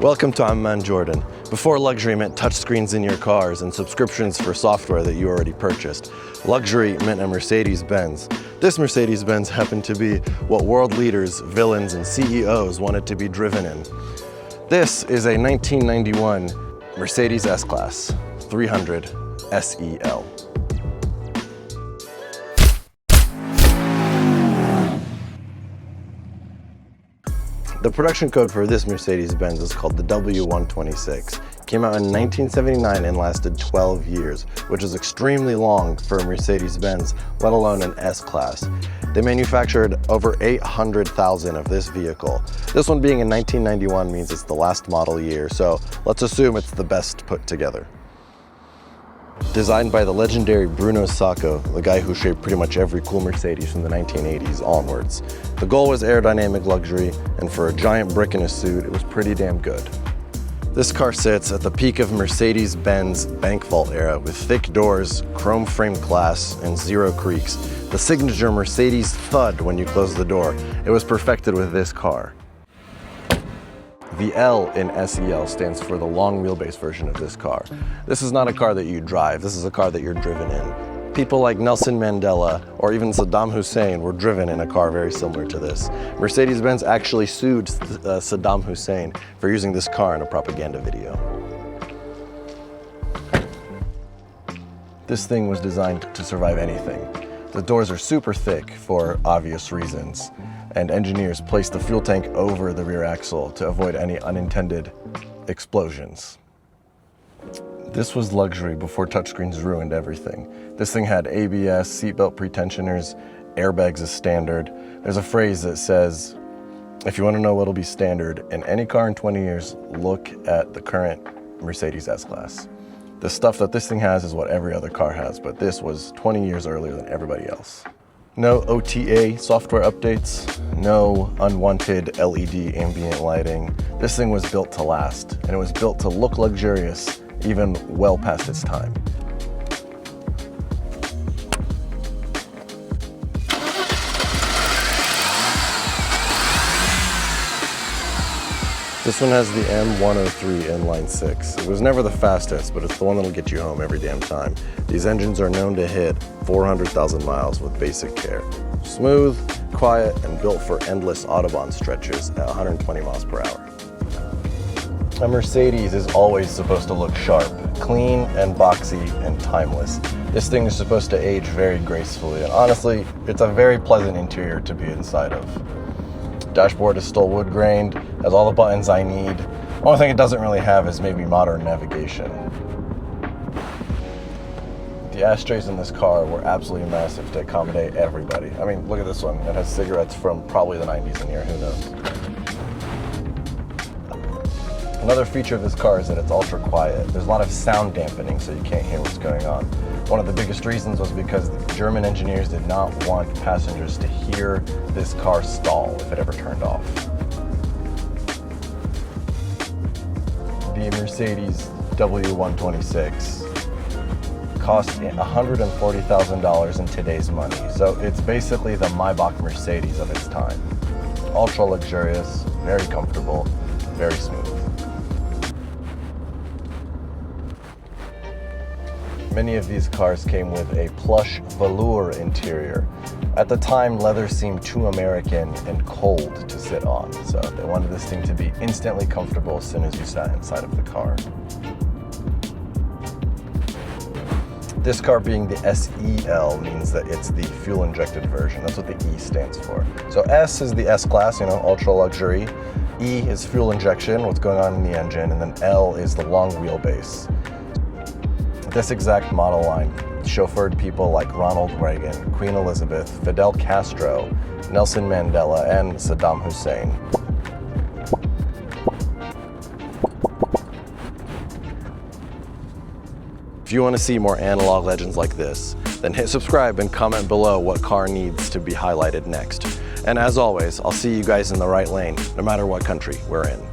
Welcome to I'm Man Jordan. Before luxury meant touchscreens in your cars and subscriptions for software that you already purchased, luxury meant a Mercedes-Benz. This Mercedes-Benz happened to be what world leaders, villains, and CEOs wanted to be driven in. This is a 1991 Mercedes S-Class 300 SEL. The production code for this Mercedes-Benz is called the W126. It came out in 1979 and lasted 12 years, which is extremely long for a Mercedes-Benz, let alone an S-Class. They manufactured over 800,000 of this vehicle. This one being in 1991 means it's the last model year, so let's assume it's the best put together. Designed by the legendary Bruno Sacco, the guy who shaped pretty much every cool Mercedes from the 1980s onwards. The goal was aerodynamic luxury, and for a giant brick in a suit, it was pretty damn good. This car sits at the peak of Mercedes-Benz bank vault era with thick doors, chrome framed glass, and zero creaks. The signature Mercedes thud when you close the door. It was perfected with this car. The L in SEL stands for the long wheelbase version of this car. This is not a car that you drive, this is a car that you're driven in. People like Nelson Mandela or even Saddam Hussein were driven in a car very similar to this. Mercedes-Benz actually sued Saddam Hussein for using this car in a propaganda video. This thing was designed to survive anything. The doors are super thick for obvious reasons, and engineers placed the fuel tank over the rear axle to avoid any unintended explosions. This was luxury before touchscreens ruined everything. This thing had ABS, seatbelt pretensioners, airbags as standard. There's a phrase that says, if you want to know what'll be standard in any car in 20 years, look at the current Mercedes S-Class. The stuff that this thing has is what every other car has, but this was 20 years earlier than everybody else. No OTA software updates, no unwanted LED ambient lighting. This thing was built to last, and it was built to look luxurious, even well past its time. This one has the M103 inline 6. It was never the fastest, but it's the one that'll get you home every damn time. These engines are known to hit 400,000 miles with basic care. Smooth, quiet, and built for endless Autobahn stretches at 120 miles per hour. A Mercedes is always supposed to look sharp, clean and boxy and timeless. This thing is supposed to age very gracefully, and honestly, it's a very pleasant interior to be inside of. Dashboard is still wood grained, has all the buttons I need. Only thing it doesn't really have is maybe modern navigation. The ashtrays in this car were absolutely massive to accommodate everybody. I mean, look at this one. It has cigarettes from probably the 90s in here, who knows. Another feature of this car is that it's ultra quiet. There's a lot of sound dampening, so you can't hear what's going on. One of the biggest reasons was because the German engineers did not want passengers to hear this car stall if it ever turned off. The Mercedes W126 cost $140,000 in today's money, so it's basically the Maybach Mercedes of its time. Ultra luxurious, very comfortable, very smooth. Many of these cars came with a plush velour interior. At the time, leather seemed too American and cold to sit on, so they wanted this thing to be instantly comfortable as soon as you sat inside of the car. This car being the SEL means that it's the fuel-injected version. That's what the E stands for. So S is the S-Class, you know, ultra luxury. E is fuel injection, what's going on in the engine, and then L is the long wheelbase. This exact model line chauffeured people like Ronald Reagan, Queen Elizabeth, Fidel Castro, Nelson Mandela, and Saddam Hussein. If you want to see more analog legends like this, then hit subscribe and comment below what car needs to be highlighted next. And as always, I'll see you guys in the right lane, no matter what country we're in.